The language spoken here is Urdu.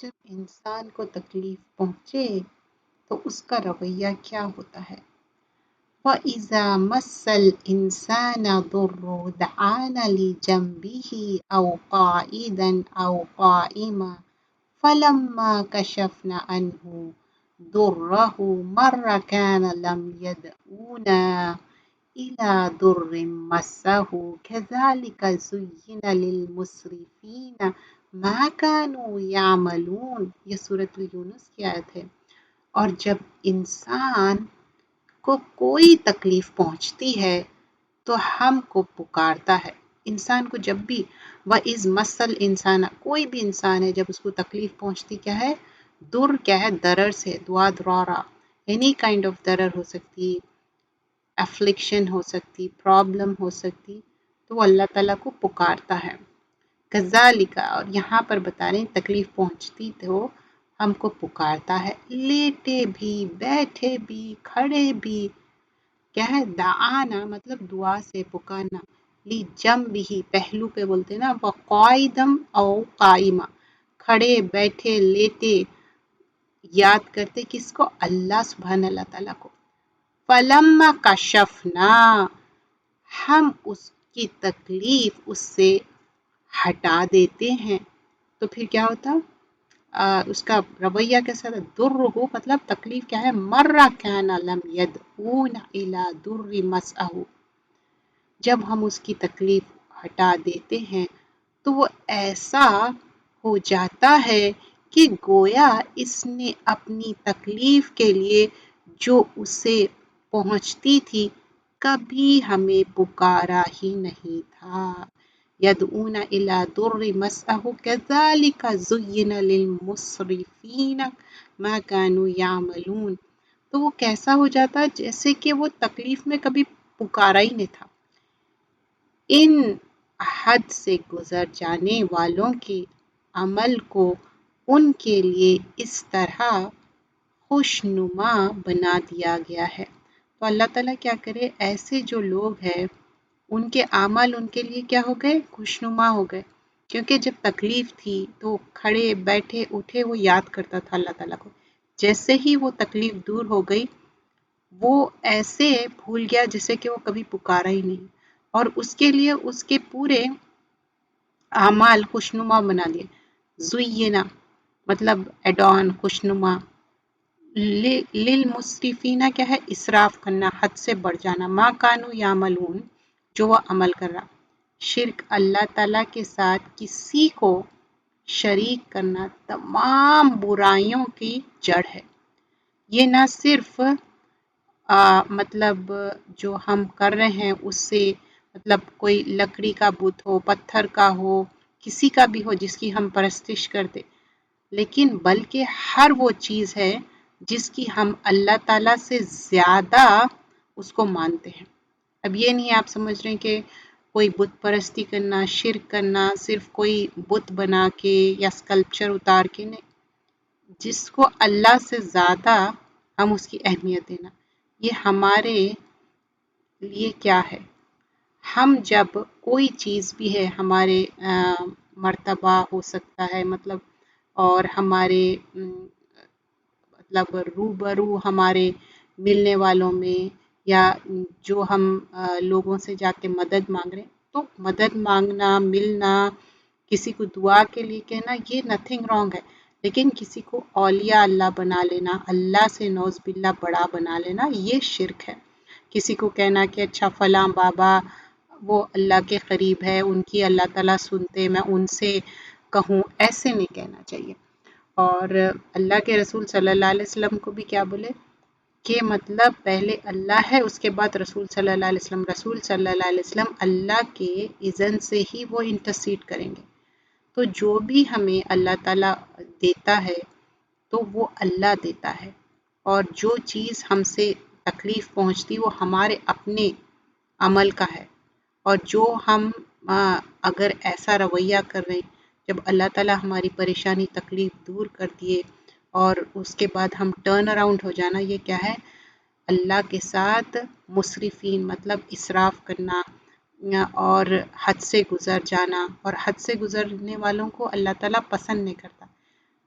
جب انسان کو تکلیف پہنچے تو اس کا رویہ کیا ہوتا ہے؟ وَإِذَا مَسَّ الْإِنسَانَ ضُرٌّ دَعَانَا لِجَنبِهِ أَوْ قَاعِدًا أَوْ قَائِمًا فَلَمَّا كَشَفْنَا عَنْهُ ضُرَّهُ مَرَّ كَانَ لَمْ يَدْعُونَا إِلَى ضُرٍّ مَسَّهُ كَذَلِكَ زُيِّنَ لِلْمُسْرِفِينَ مَا كَانُوا يَعْمَلُونَ۔ یہ سورۃ یونس کی آیت ہے۔ اور جب انسان کو کوئی تکلیف پہنچتی ہے تو ہم کو پکارتا ہے۔ انسان کو جب بھی وَإِذْ مَسَّ الْإِنسَانَ، کوئی بھی انسان ہے جب اس کو تکلیف پہنچتی کیا ہے؟ کیا ہے؟ درر سے، دعا درارا، اینی کائنڈ آف درر ہو سکتی، افلکشن ہو سکتی، پرابلم ہو سکتی، تو وہ اللہ تعالیٰ کو پکارتا ہے۔ کذالک، اور یہاں پر بتا رہے ہیں تکلیف پہنچتی تو ہم کو پکارتا ہے، لیٹے بھی، بیٹھے بھی، کھڑے بھی، کیا ہے؟ دعانا مطلب دعا سے پکارنا، لی جنبہ پہلو پہ بولتے نا، وقائدم او قائمہ، کھڑے بیٹھے لیٹے یاد کرتے کس کو؟ اللہ سبحانہ اللہ تعالیٰ کو۔ فلما کشفنا، ہم اس کی تکلیف اس سے ہٹا دیتے ہیں تو پھر کیا ہوتا؟ اس کا رویہ کیسا تھا؟ درہ مطلب تکلیف کیا ہے؟ مرہ کان لم یدعون الی در مسہ، جب ہم اس کی تکلیف ہٹا دیتے ہیں تو وہ ایسا ہو جاتا ہے کہ گویا اس نے اپنی تکلیف کے لیے جو اسے پہنچتی تھی کبھی ہمیں پکارا ہی نہیں تھا۔ یدعون الی در مسہ کذالک زین للمسرفین ما کانوا یعملون، تو وہ کیسا ہو جاتا ہے؟ جیسے کہ وہ تکلیف میں کبھی پکارا ہی نہیں تھا۔ ان حد سے گزر جانے والوں کے عمل کو ان کے لیے اس طرح خوشنما بنا دیا گیا ہے۔ تو اللہ تعالیٰ کیا کرے؟ ایسے جو لوگ ہیں ان کے اعمال ان کے لیے کیا ہو گئے؟ خوشنما ہو گئے، کیونکہ جب تکلیف تھی تو کھڑے بیٹھے اٹھے وہ یاد کرتا تھا اللہ تعالیٰ کو، جیسے ہی وہ تکلیف دور ہو گئی وہ ایسے بھول گیا جیسے کہ وہ کبھی پکارا ہی نہیں، اور اس کے لیے اس کے پورے اعمال خوشنما بنا دیے۔ زینا مطلب ایڈان، خوشنما، للمسرفین کیا ہے؟ اسراف کرنا، حد سے بڑھ جانا، ما کانوا یعملون جو وہ عمل کر رہا۔ شرک اللہ تعالیٰ کے ساتھ کسی کو شریک کرنا تمام برائیوں کی جڑ ہے۔ یہ نہ صرف مطلب جو ہم کر رہے ہیں اس سے مطلب کوئی لکڑی کا بت ہو، پتھر کا ہو، کسی کا بھی ہو جس کی ہم پرستش کرتے، لیکن بلکہ ہر وہ چیز ہے جس کی ہم اللہ تعالیٰ سے زیادہ اس کو مانتے ہیں۔ اب یہ نہیں آپ سمجھ رہے ہیں کہ کوئی بت پرستی کرنا، شرک کرنا، صرف کوئی بت بنا کے یا اسکلپچر اتار کے، نہیں، جس کو اللہ سے زیادہ ہم اس کی اہمیت دینا، یہ ہمارے لیے کیا ہے؟ ہم جب کوئی چیز بھی ہے ہمارے مرتبہ ہو سکتا ہے مطلب، اور ہمارے مطلب روبرو ہمارے ملنے والوں میں، یا جو ہم لوگوں سے جا کے مدد مانگ رہے ہیں، تو مدد مانگنا، ملنا، کسی کو دعا کے لیے کہنا، یہ نتھنگ رانگ ہے، لیکن کسی کو اولیاء اللہ بنا لینا، اللہ سے نعوذ باللہ بڑا بنا لینا، یہ شرک ہے۔ کسی کو کہنا کہ اچھا فلاں بابا وہ اللہ کے قریب ہے، ان کی اللہ تعالیٰ سنتے، میں ان سے کہوں، ایسے نہیں کہنا چاہیے۔ اور اللہ کے رسول صلی اللہ علیہ وسلم کو بھی کیا بولے کہ مطلب پہلے اللہ ہے، اس کے بعد رسول صلی اللہ علیہ وسلم، رسول صلی اللہ علیہ وسلم اللہ کے اذن سے ہی وہ انٹرسیڈ کریں گے۔ تو جو بھی ہمیں اللہ تعالیٰ دیتا ہے تو وہ اللہ دیتا ہے، اور جو چیز ہم سے تکلیف پہنچتی وہ ہمارے اپنے عمل کا ہے، اور جو ہم اگر ایسا رویہ کر رہے ہیں جب اللہ تعالیٰ ہماری پریشانی تکلیف دور کر دیے اور اس کے بعد ہم ٹرن اراؤنڈ ہو جانا، یہ کیا ہے؟ اللہ کے ساتھ مسرفین مطلب اسراف کرنا اور حد سے گزر جانا، اور حد سے گزرنے والوں کو اللہ تعالیٰ پسند نہیں کرتا۔